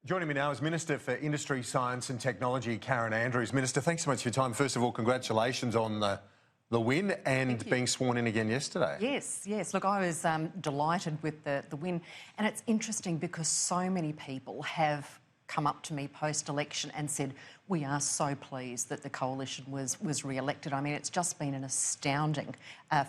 Joining me now is Minister for Industry, Science and Technology, Karen Andrews. Minister, thanks so much for your time. First of all, congratulations on the win and being sworn in again yesterday. Yes. Look, I was delighted with the win. And it's interesting because so many people have come up to me post-election and said, we are so pleased that the coalition was re-elected. I mean, it's just been an astounding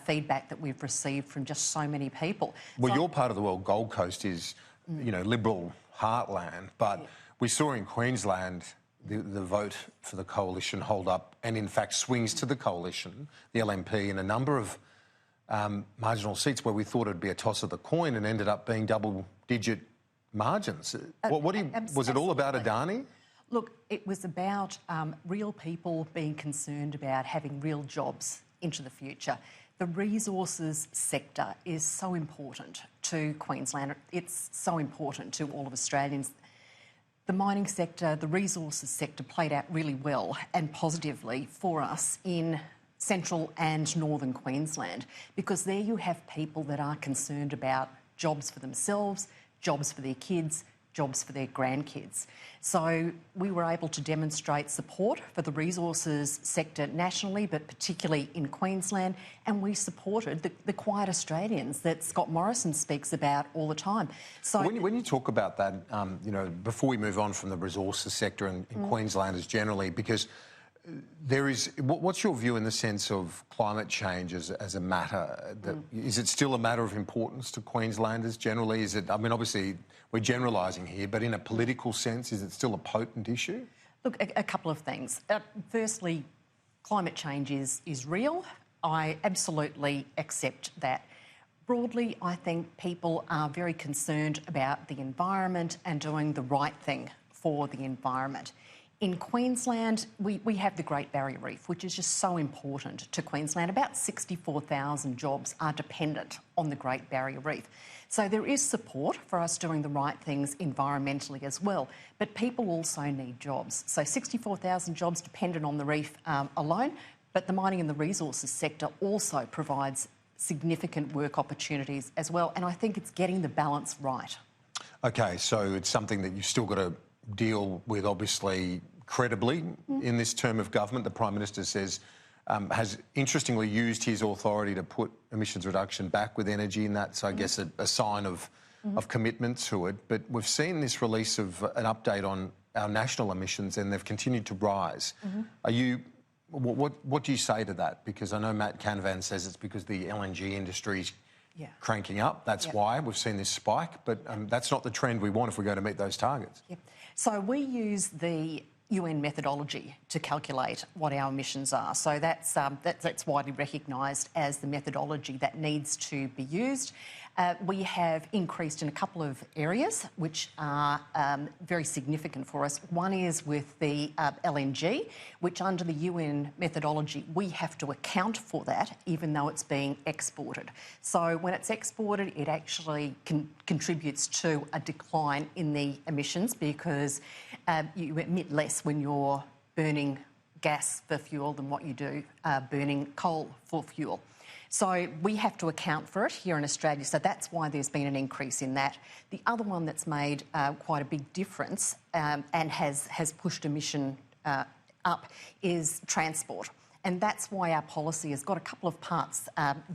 feedback that we've received from just so many people. Well, your part of the world, Gold Coast, is, you know, Liberal heartland, but we saw in Queensland the vote for the coalition hold up and in fact swings to the coalition, the LNP, in a number of marginal seats where we thought it'd be a toss of the coin and ended up being double-digit margins. Was it all about Adani? Look, it was about real people being concerned about having real jobs into the future. The resources sector is so important to Queensland. It's so important to all of Australians. The mining sector, the resources sector played out really well and positively for us in central and northern Queensland, because there you have people that are concerned about jobs for themselves, jobs for their kids, jobs for their grandkids. So we were able to demonstrate support for the resources sector nationally, but particularly in Queensland, and we supported the quiet Australians that Scott Morrison speaks about all the time. So when you talk about that, you know, before we move on from the resources sector and Queenslanders generally, because there is, what's your view in the sense of climate change as a matter? Is it still a matter of importance to Queenslanders generally? Is it, I mean, obviously we're generalising here, but in a political sense, is it still a potent issue? Look, a couple of things. Firstly, climate change is real. I absolutely accept that. Broadly, I think people are very concerned about the environment and doing the right thing for the environment. In Queensland, we have the Great Barrier Reef, which is just so important to Queensland. About 64,000 jobs are dependent on the Great Barrier Reef. So there is support for us doing the right things environmentally as well. But people also need jobs. So 64,000 jobs dependent on the reef alone, but the mining and the resources sector also provides significant work opportunities as well. And I think it's getting the balance right. Okay, so it's something that you've still got to deal with, obviously, credibly in this term of government. The Prime Minister says, has interestingly used his authority to put emissions reduction back with energy, and that's, I guess, a sign of commitment to it. But we've seen this release of an update on our national emissions, and they've continued to rise. Are you, what do you say to that? Because I know Matt Canavan says it's because the LNG industry's cranking up. That's why we've seen this spike, but that's not the trend we want if we're going to meet those targets. So we use the UN methodology to calculate what our emissions are. So that's widely recognised as the methodology that needs to be used. We have increased in a couple of areas which are very significant for us. One is with the LNG, which under the UN methodology, we have to account for that even though it's being exported. So when it's exported, it actually contributes to a decline in the emissions because you emit less when you're burning gas for fuel than what you do burning coal for fuel. So we have to account for it here in Australia, so that's why there's been an increase in that. The other one that's made quite a big difference and has pushed emission up is transport. And that's why our policy has got a couple of parts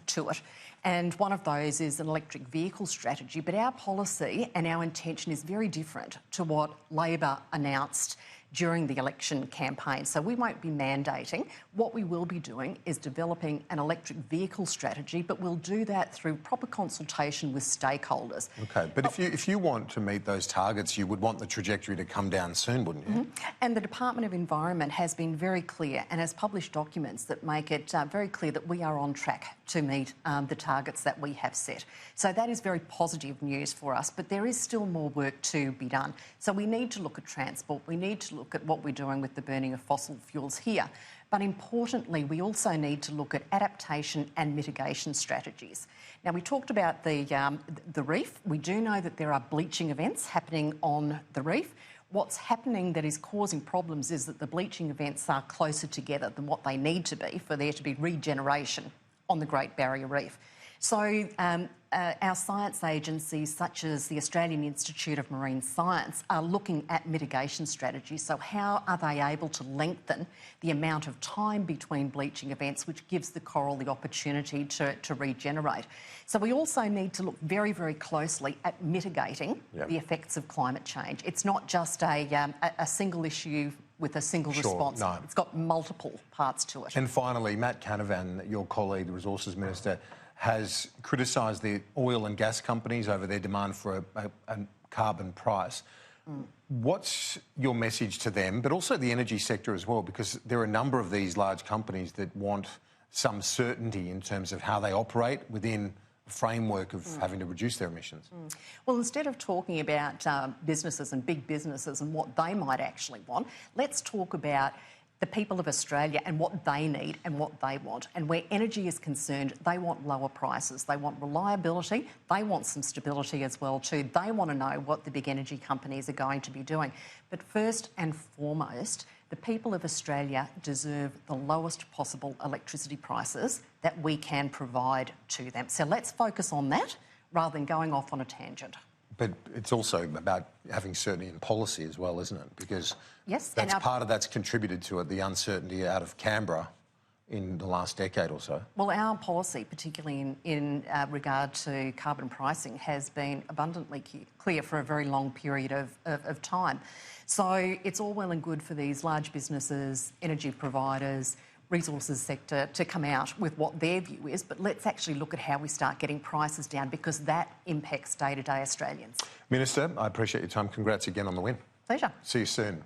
to it. And one of those is an electric vehicle strategy. But our policy and our intention is very different to what Labor announced during the election campaign. So we won't be mandating. What we will be doing is developing an electric vehicle strategy, but we'll do that through proper consultation with stakeholders. Okay, but if you want to meet those targets, you would want the trajectory to come down soon, wouldn't you? And the Department of Environment has been very clear and has published documents that make it very clear that we are on track to meet the targets that we have set. So that is very positive news for us, but there is still more work to be done. So we need to look at transport, we need to look at what we're doing with the burning of fossil fuels here. But importantly, we also need to look at adaptation and mitigation strategies. Now, we talked about the reef. We do know that there are bleaching events happening on the reef. What's happening that is causing problems is that the bleaching events are closer together than what they need to be for there to be regeneration on the Great Barrier Reef. So our science agencies, such as the Australian Institute of Marine Science, are looking at mitigation strategies. So how are they able to lengthen the amount of time between bleaching events, which gives the coral the opportunity to regenerate? So we also need to look very, very closely at mitigating the effects of climate change. It's not just a single issue with a single response. No. It's got multiple parts to it. And finally, Matt Canavan, your colleague, the Resources Minister, has criticised the oil and gas companies over their demand for a carbon price. What's your message to them, but also the energy sector as well? Because there are a number of these large companies that want some certainty in terms of how they operate within a framework of having to reduce their emissions. Well, instead of talking about businesses and big businesses and what they might actually want, let's talk about the people of Australia and what they need and what they want. And where energy is concerned, they want lower prices. They want reliability. They want some stability as well too. They want to know what the big energy companies are going to be doing. But first and foremost, the people of Australia deserve the lowest possible electricity prices that we can provide to them. So let's focus on that rather than going off on a tangent. But it's also about having certainty in policy as well, isn't it? Because yes, part of that's contributed to it, the uncertainty out of Canberra in the last decade or so. Well, our policy, particularly in regard to carbon pricing, has been abundantly clear for a very long period of time. So it's all well and good for these large businesses, energy providers, resources sector to come out with what their view is, but let's actually look at how we start getting prices down, because that impacts day-to-day Australians. Minister, I appreciate your time. Congrats again on the win. Pleasure. See you soon.